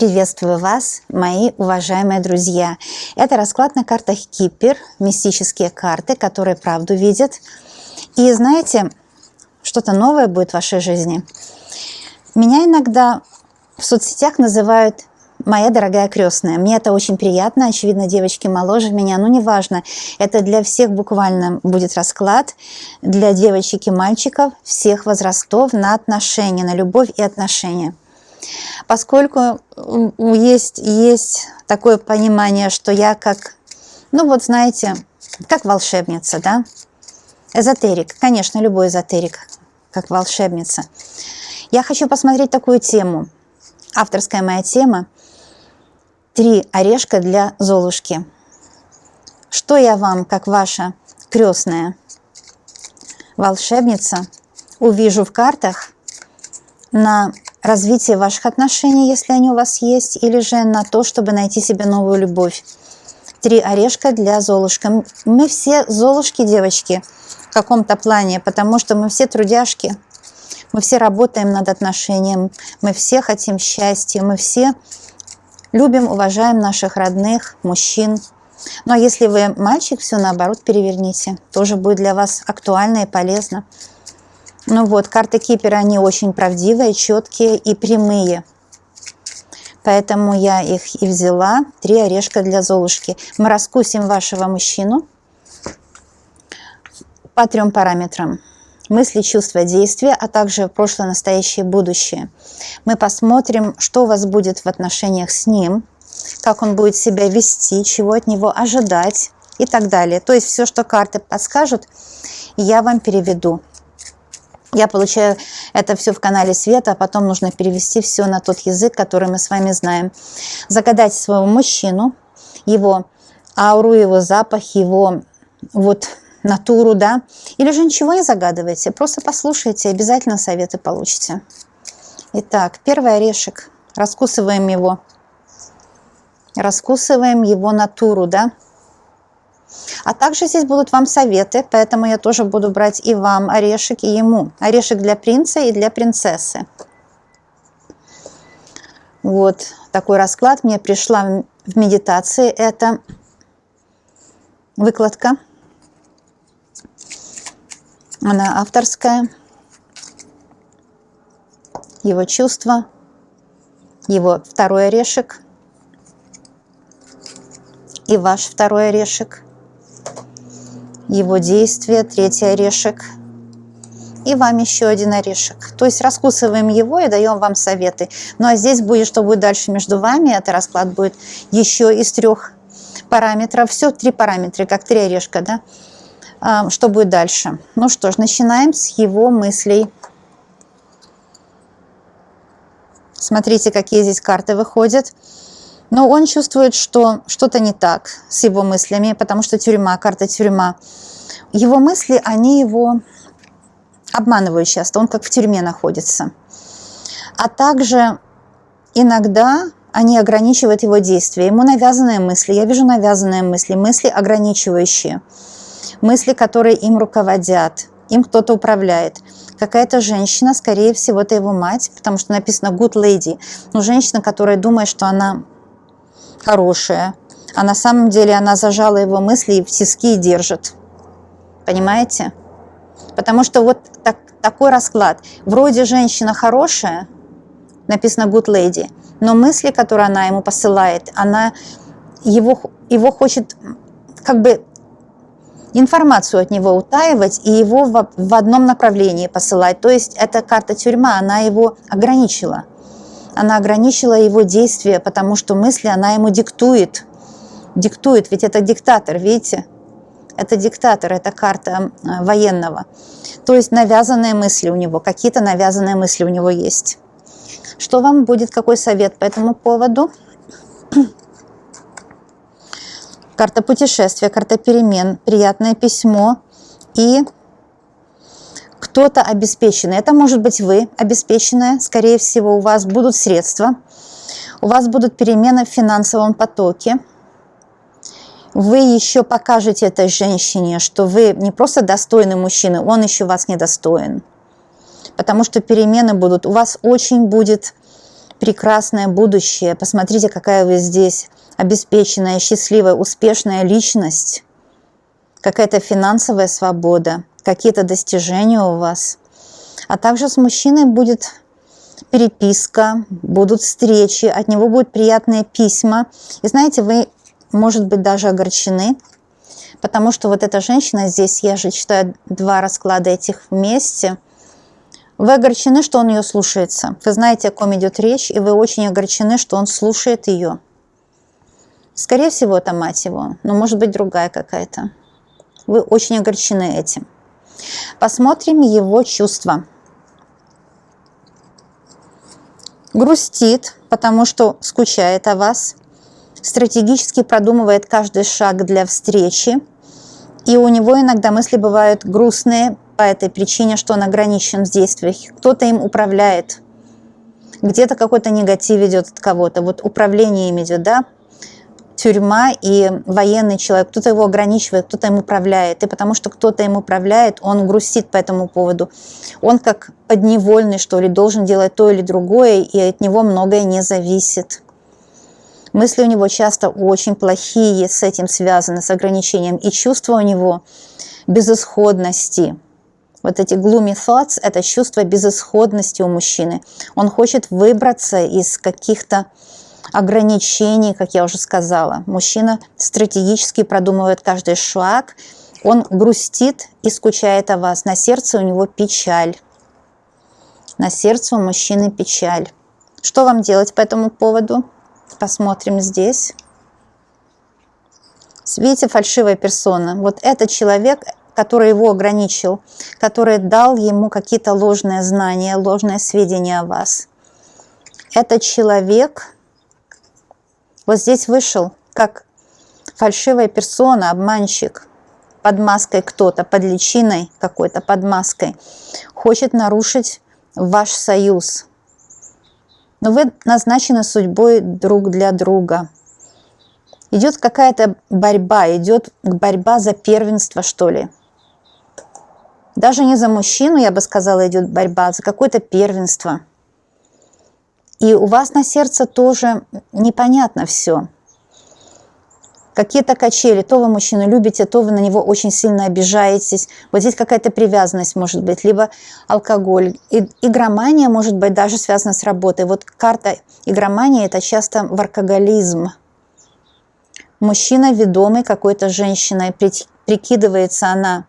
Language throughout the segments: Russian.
Приветствую вас, мои уважаемые друзья. Это расклад на картах Кипер, мистические карты, которые правду видят. И знаете, что-то новое будет в вашей жизни. Меня иногда в соцсетях называют «моя дорогая крестная». Мне это очень приятно. Очевидно, девочки моложе меня, но неважно. Это для всех буквально будет расклад. Для девочек и мальчиков всех возрастов на отношения, на любовь и отношения. Поскольку есть такое понимание, что я как, знаете, как волшебница, да? Эзотерик, конечно, любой эзотерик, как волшебница. Я хочу посмотреть такую тему, авторская моя тема, 3 орешка для Золушки. Что я вам, как ваша крестная волшебница, увижу в картах на развитие ваших отношений, если они у вас есть, или же на то, чтобы найти себе новую любовь. 3 орешка для Золушки. Мы все Золушки, девочки, в каком-то плане, потому что мы все трудяшки, мы все работаем над отношением, мы все хотим счастья, мы все любим, уважаем наших родных, мужчин. Ну а если вы мальчик, все наоборот переверните, тоже будет для вас актуально и полезно. Карты Кипера, они очень правдивые, четкие и прямые. Поэтому я их и взяла. 3 орешка для Золушки. Мы раскусим вашего мужчину по 3 параметрам. Мысли, чувства, действия, а также прошлое, настоящее, будущее. Мы посмотрим, что у вас будет в отношениях с ним, как он будет себя вести, чего от него ожидать и так далее. То есть все, что карты подскажут, я вам переведу. Я получаю это все в канале Света, а потом нужно перевести все на тот язык, который мы с вами знаем. Загадайте своего мужчину, его ауру, его запах, его натуру, да. Или же ничего не загадывайте, просто послушайте, обязательно советы получите. Итак, первый орешек. Раскусываем его. Раскусываем его натуру, да. А также здесь будут вам советы, поэтому я тоже буду брать и вам орешек, и ему. Орешек для принца и для принцессы. Вот такой расклад мне пришла в медитации. Это выкладка. Она авторская. Его чувства. Его второй орешек. И ваш второй орешек. Его действие, 3 орешек, и вам еще 1 орешек. То есть раскусываем его и даем вам советы. Ну а здесь будет, что будет дальше между вами, это расклад будет еще из 3 параметров. Все 3 параметра, как 3 орешка, да? Что будет дальше? Ну что ж, начинаем с его мыслей. Смотрите, какие здесь карты выходят. Но он чувствует, что что-то не так с его мыслями, потому что тюрьма, карта тюрьма. Его мысли, они его обманывают часто, он как в тюрьме находится. А также иногда они ограничивают его действия. Ему навязанные мысли, я вижу навязанные мысли, мысли ограничивающие, мысли, которые им руководят, им кто-то управляет. Какая-то женщина, скорее всего, это его мать, потому что написано good lady. Но женщина, которая думает, что она хорошая, а на самом деле она зажала его мысли и в тиски и держит. Понимаете? Потому что такой расклад. Вроде женщина хорошая, написано good lady, но мысли, которые она ему посылает, она его хочет информацию от него утаивать и его в одном направлении посылать. То есть эта карта тюрьма, она его ограничила. Она ограничила его действия, потому что мысли она ему диктует. Диктует, ведь это диктатор, видите? Это диктатор, это карта военного. То есть навязанные мысли у него, какие-то навязанные мысли у него есть. Что вам будет, какой совет по этому поводу? Карта путешествия, карта перемен, приятное письмо и кто-то обеспеченный. Это может быть вы обеспеченная, скорее всего, у вас будут средства, у вас будут перемены в финансовом потоке. Вы еще покажете этой женщине, что вы не просто достойный мужчина, он еще вас недостоин. Потому что перемены будут, у вас очень будет прекрасное будущее. Посмотрите, какая вы здесь обеспеченная, счастливая, успешная личность. Какая-то финансовая свобода, какие-то достижения у вас. А также с мужчиной будет переписка, будут встречи, от него будут приятные письма. И знаете, вы, может быть, даже огорчены, потому что вот эта женщина здесь, я же читаю два расклада этих вместе, вы огорчены, что он ее слушается. Вы знаете, о ком идет речь, и вы очень огорчены, что он слушает ее. Скорее всего, это мать его, но может быть другая какая-то. Вы очень огорчены этим. Посмотрим его чувства. Грустит, потому что скучает о вас. Стратегически продумывает каждый шаг для встречи. И у него иногда мысли бывают грустные по этой причине, что он ограничен в действиях. Кто-то им управляет. Где-то какой-то негатив идет от кого-то. Вот управление им идет, да? Тюрьма и военный человек. Кто-то его ограничивает, кто-то им управляет. И потому что кто-то им управляет, он грустит по этому поводу. Он как подневольный, что ли, должен делать то или другое, и от него многое не зависит. Мысли у него часто очень плохие, с этим связаны, с ограничением. И чувство у него безысходности. Вот эти gloomy thoughts – это чувство безысходности у мужчины. Он хочет выбраться из каких-то ограничений, как я уже сказала. Мужчина стратегически продумывает каждый шаг. Он грустит и скучает о вас. На сердце у него печаль. На сердце у мужчины печаль. Что вам делать по этому поводу? Посмотрим здесь. Видите, фальшивая персона. Вот этот человек, который его ограничил, который дал ему какие-то ложные знания, ложные сведения о вас. Этот человек вот здесь вышел как фальшивая персона, обманщик, под маской кто-то, под личиной какой-то, под маской, хочет нарушить ваш союз. Но вы назначены судьбой друг для друга. Идет какая-то борьба, идет борьба за первенство, что ли. Даже не за мужчину, я бы сказала, идет борьба, а за какое-то первенство. И у вас на сердце тоже непонятно все. Какие-то качели. То вы мужчину любите, то вы на него очень сильно обижаетесь. Вот здесь какая-то привязанность может быть. Либо алкоголь. Игромания может быть даже связана с работой. Вот карта игромании – это часто воркоголизм. Мужчина, ведомый какой-то женщиной, прикидывается она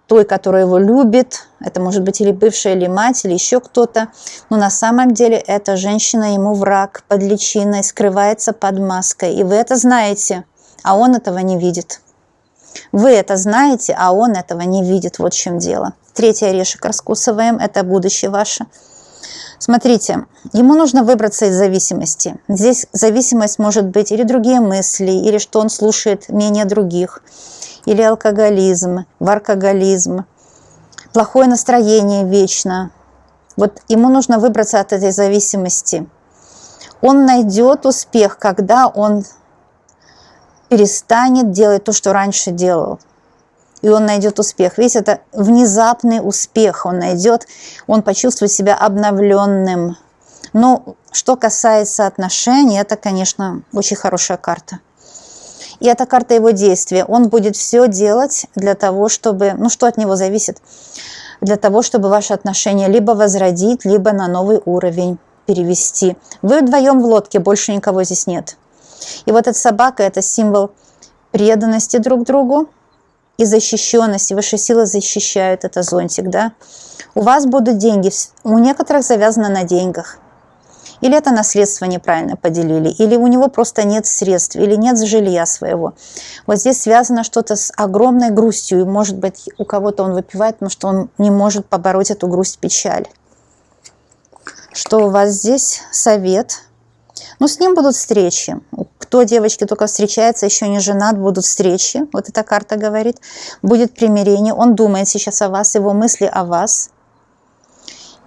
той, которая его любит. Это может быть или бывшая, или мать, или еще кто-то. Но на самом деле эта женщина ему враг, под личиной, скрывается под маской. И вы это знаете, а он этого не видит. Вы это знаете, а он этого не видит. Вот в чем дело. Третий орешек раскусываем. Это будущее ваше. Смотрите, ему нужно выбраться из зависимости. Здесь зависимость может быть или другие мысли, или что он слушает мнение других, или алкоголизм, воркоголизм, плохое настроение вечно. Вот ему нужно выбраться от этой зависимости. Он найдет успех, когда он перестанет делать то, что раньше делал. И он найдет успех. Видите, это внезапный успех он найдет, он почувствует себя обновленным. Но что касается отношений, это, конечно, очень хорошая карта. И это карта его действия. Он будет все делать для того, чтобы... Ну, что от него зависит? Для того, чтобы ваши отношения либо возродить, либо на новый уровень перевести. Вы вдвоем в лодке, больше никого здесь нет. И вот эта собака – это символ преданности друг другу и защищенности. Высшие силы защищают, это зонтик, да? У вас будут деньги, у некоторых завязано на деньгах. Или это наследство неправильно поделили, или у него просто нет средств, или нет жилья своего. Вот здесь связано что-то с огромной грустью. И, может быть, у кого-то он выпивает, потому что он не может побороть эту грусть, печаль. Что у вас здесь? Совет. Ну, с ним будут встречи. Кто, девочки, только встречается, еще не женат, будут встречи. Вот эта карта говорит. Будет примирение. Он думает сейчас о вас, его мысли о вас.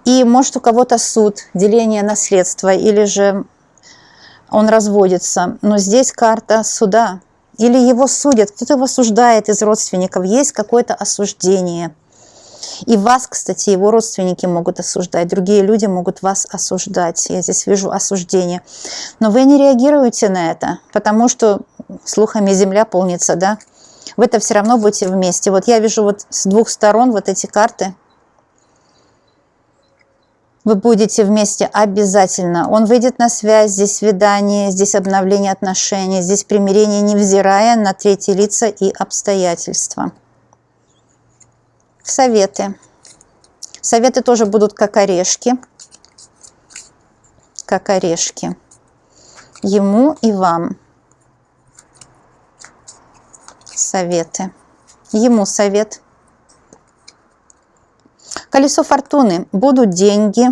И может у кого-то суд, деление наследства, или же он разводится. Но здесь карта суда. Или его судят, кто-то его осуждает из родственников. Есть какое-то осуждение. И вас, кстати, его родственники могут осуждать, другие люди могут вас осуждать. Я здесь вижу осуждение. Но вы не реагируете на это, потому что слухами земля полнится, да? Вы-то все равно будете вместе. Вот я вижу вот с двух сторон вот эти карты. Вы будете вместе обязательно. Он выйдет на связь, здесь свидание, здесь обновление отношений, здесь примирение, невзирая на третьи лица и обстоятельства. Советы. Советы тоже будут как орешки. Как орешки. Ему и вам. Советы. Ему совет. Колесо фортуны. Будут деньги.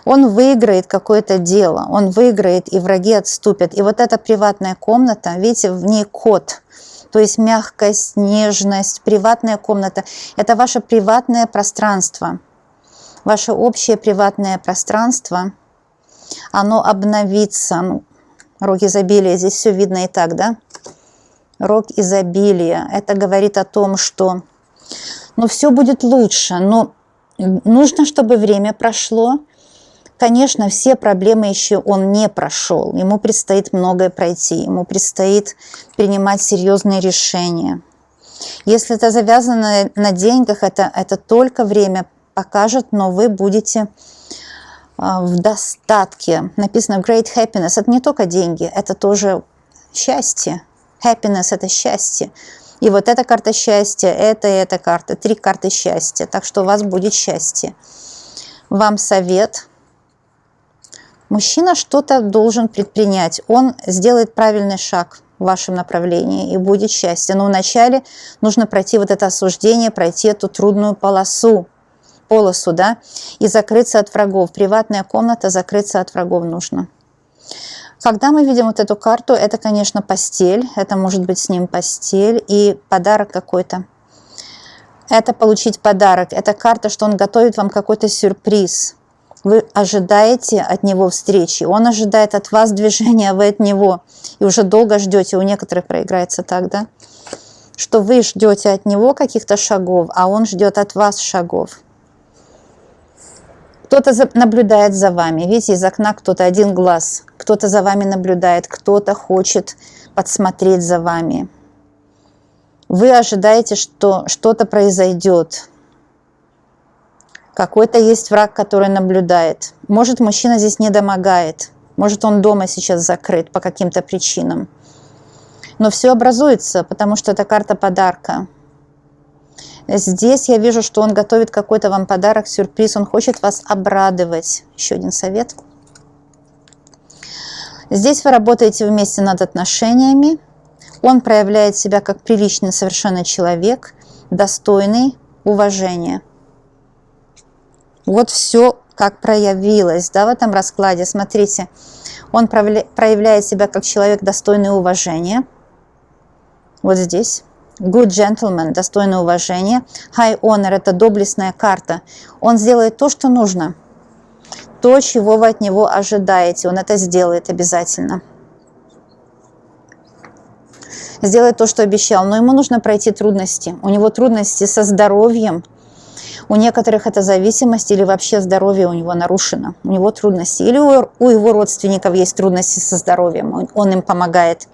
Он выиграет какое-то дело. Он выиграет, и враги отступят. И вот эта приватная комната, видите, в ней кот. То есть мягкость, нежность, приватная комната. Это ваше приватное пространство. Ваше общее приватное пространство. Оно обновится. Ну, рог изобилия. Здесь все видно и так, да? Рог изобилия. Это говорит о том, что все будет лучше. Но нужно, чтобы время прошло. Конечно, все проблемы еще он не прошел. Ему предстоит многое пройти. Ему предстоит принимать серьезные решения. Если это завязано на деньгах, это только время покажет, но вы будете в достатке. Написано great happiness. Это не только деньги, это тоже счастье. Happiness – это счастье. И вот эта карта счастья, это и эта карта. 3 карты счастья. Так что у вас будет счастье. Вам совет. Мужчина что-то должен предпринять. Он сделает правильный шаг в вашем направлении, и будет счастье. Но вначале нужно пройти вот это осуждение, пройти эту трудную полосу, да, и закрыться от врагов. Приватная комната, закрыться от врагов нужно. Когда мы видим вот эту карту, это, конечно, постель. Это может быть с ним постель и подарок какой-то. Это получить подарок. Это карта, что он готовит вам какой-то сюрприз. Вы ожидаете от него встречи. Он ожидает от вас движения, а вы от него. И уже долго ждете. У некоторых проиграется так, да? Что вы ждете от него каких-то шагов, а он ждет от вас шагов. Кто-то наблюдает за вами. Видите, из окна кто-то один глаз. Кто-то за вами наблюдает, кто-то хочет подсмотреть за вами. Вы ожидаете, что что-то произойдет. Какой-то есть враг, который наблюдает. Может, мужчина здесь не домогает. Может, он дома сейчас закрыт по каким-то причинам. Но все образуется, потому что это карта подарка. Здесь я вижу, что он готовит какой-то вам подарок, сюрприз. Он хочет вас обрадовать. Еще один совет. Здесь вы работаете вместе над отношениями. Он проявляет себя как приличный совершенно человек, достойный уважения. Вот все как проявилось, да, в этом раскладе. Смотрите, он проявляет себя как человек, достойный уважения. Вот здесь. Good gentleman, достойное уважение. High honor – это доблестная карта. Он сделает то, что нужно. То, чего вы от него ожидаете. Он это сделает обязательно. Сделает то, что обещал. Но ему нужно пройти трудности. У него трудности со здоровьем. У некоторых это зависимость или вообще здоровье у него нарушено. У него трудности. Или у его родственников есть трудности со здоровьем. Он им помогает.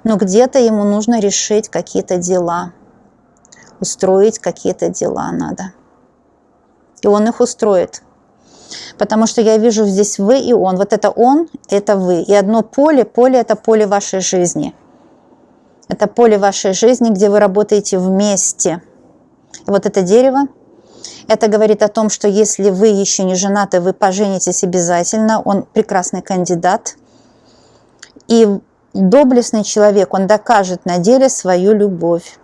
Но где-то ему нужно решить какие-то дела. Устроить какие-то дела надо. И он их устроит. Потому что я вижу здесь вы и он. Вот это он, это вы. И одно поле, это поле вашей жизни. Это поле вашей жизни, где вы работаете вместе. И вот это дерево. Это говорит о том, что если вы еще не женаты, вы поженитесь обязательно. Он прекрасный кандидат. И доблестный человек, он докажет на деле свою любовь.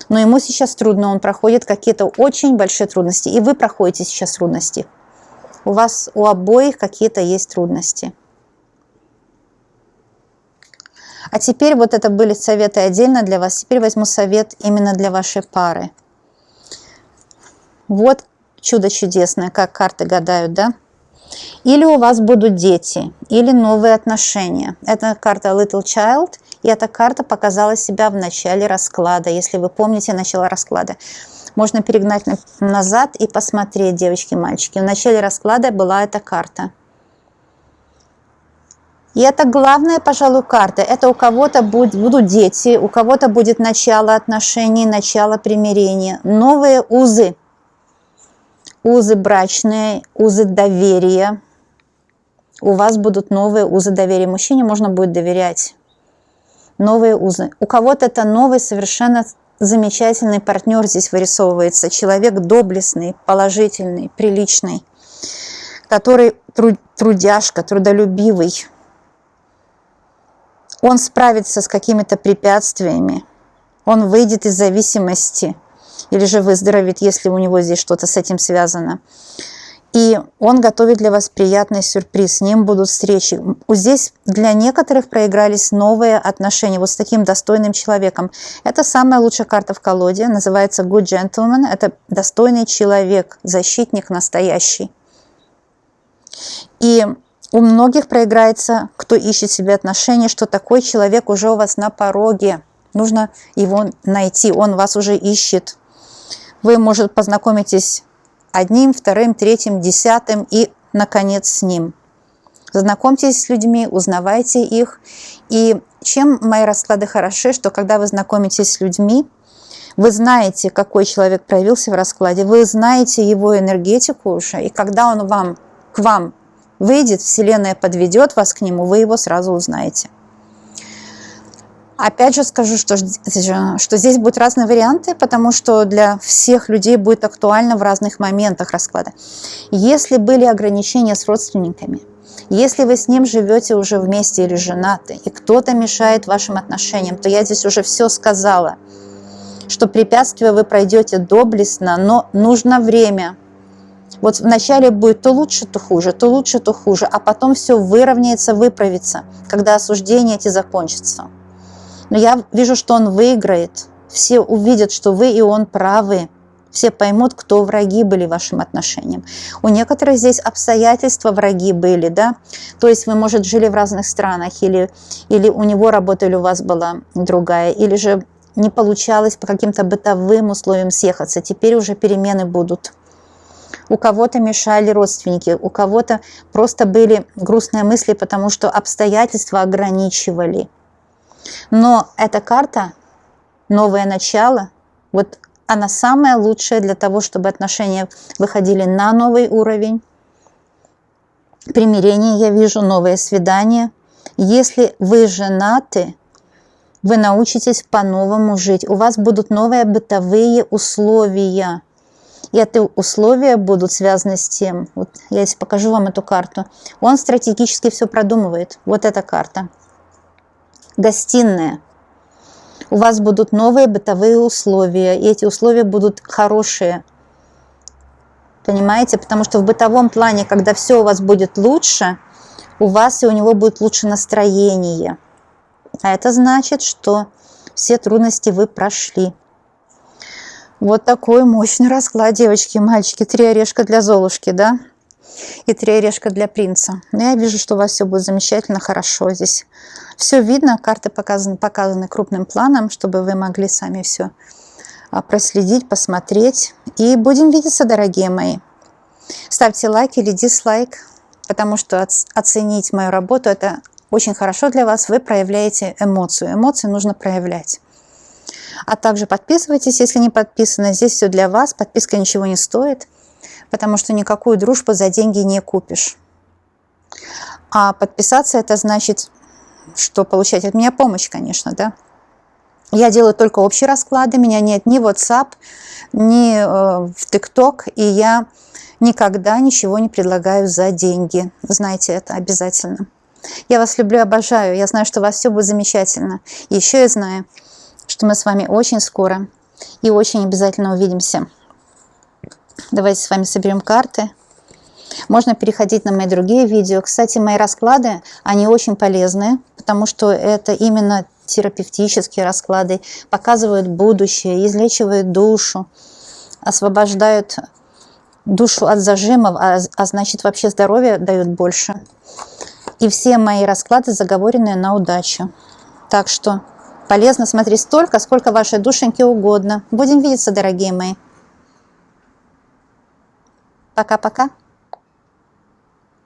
Но ему сейчас трудно, он проходит какие-то очень большие трудности. И вы проходите сейчас трудности. У вас у обоих какие-то есть трудности. А теперь вот это были советы отдельно для вас. Теперь возьму совет именно для вашей пары. Вот чудо чудесное, как карты гадают, да? Или у вас будут дети, или новые отношения. Это карта Little Child, и эта карта показала себя в начале расклада. Если вы помните начало расклада, можно перегнать назад и посмотреть, девочки и мальчики. В начале расклада была эта карта. И это главная, пожалуй, карта. Это у кого-то будут дети, у кого-то будет начало отношений, начало примирения, новые узы. Узы брачные, узы доверия. У вас будут новые узы доверия. Мужчине можно будет доверять. Новые узы. У кого-то это новый, совершенно замечательный партнер здесь вырисовывается. Человек доблестный, положительный, приличный, который трудяжка, трудолюбивый. Он справится с какими-то препятствиями. Он выйдет из зависимости. Или же выздоровеет, если у него здесь что-то с этим связано. И он готовит для вас приятный сюрприз. С ним будут встречи. Здесь для некоторых проигрались новые отношения вот с таким достойным человеком. Это самая лучшая карта в колоде. Называется Good Gentleman. Это достойный человек, защитник настоящий. И у многих проиграется, кто ищет себе отношения, что такой человек уже у вас на пороге. Нужно его найти. Он вас уже ищет. Вы, может, познакомитесь одним, вторым, третьим, десятым и, наконец, с ним. Знакомьтесь с людьми, узнавайте их. И чем мои расклады хороши, что когда вы знакомитесь с людьми, вы знаете, какой человек проявился в раскладе, вы знаете его энергетику уже, и когда он к вам выйдет, Вселенная подведет вас к нему, вы его сразу узнаете. Опять же скажу, что здесь будут разные варианты, потому что для всех людей будет актуально в разных моментах расклада. Если были ограничения с родственниками, если вы с ним живете уже вместе или женаты, и кто-то мешает вашим отношениям, то я здесь уже все сказала, что препятствия вы пройдете доблестно, но нужно время. Вот вначале будет то лучше, то хуже, то лучше, то хуже, а потом все выровняется, выправится, когда осуждения эти закончатся. Но я вижу, что он выиграет. Все увидят, что вы и он правы. Все поймут, кто враги были вашим отношениям. У некоторых здесь обстоятельства враги были, да? То есть вы, может, жили в разных странах, или у него работа, или у вас была другая, или же не получалось по каким-то бытовым условиям съехаться. Теперь уже перемены будут. У кого-то мешали родственники, у кого-то просто были грустные мысли, потому что обстоятельства ограничивали. Но эта карта, новое начало, вот она самая лучшая для того, чтобы отношения выходили на новый уровень. Примирение я вижу, новое свидание. Если вы женаты, вы научитесь по-новому жить. У вас будут новые бытовые условия. И эти условия будут связаны с тем, вот я если покажу вам эту карту, он стратегически все продумывает. Вот эта карта. Гостиная. У вас будут новые бытовые условия, и эти условия будут хорошие. Понимаете? Потому что в бытовом плане, когда все у вас будет лучше, у вас и у него будет лучше настроение. А это значит, что все трудности вы прошли. Вот такой мощный расклад, девочки и мальчики. 3 орешка для Золушки, да? И 3 орешка для принца. Но я вижу, что у вас все будет замечательно, хорошо здесь. Все видно, карты показаны крупным планом, чтобы вы могли сами все проследить, посмотреть. И будем видеться, дорогие мои. Ставьте лайк или дизлайк, потому что оценить мою работу – это очень хорошо для вас. Вы проявляете эмоцию. Эмоции нужно проявлять. А также подписывайтесь, если не подписаны. Здесь все для вас. Подписка ничего не стоит, потому что никакую дружбу за деньги не купишь. А подписаться – это значит, что получать от меня помощь, конечно, да. Я делаю только общие расклады, меня нет ни в WhatsApp, ни в TikTok, и я никогда ничего не предлагаю за деньги. Знаете это обязательно. Я вас люблю, обожаю. Я знаю, что у вас все будет замечательно. И еще я знаю, что мы с вами очень скоро и очень обязательно увидимся. Давайте с вами соберем карты. Можно переходить на мои другие видео. Кстати, мои расклады, они очень полезны, потому что это именно терапевтические расклады, показывают будущее, излечивают душу, освобождают душу от зажимов, а значит вообще здоровье дают больше. И все мои расклады заговоренные на удачу. Так что полезно смотреть столько, сколько вашей душеньке угодно. Будем видеться, дорогие мои. Пока-пока.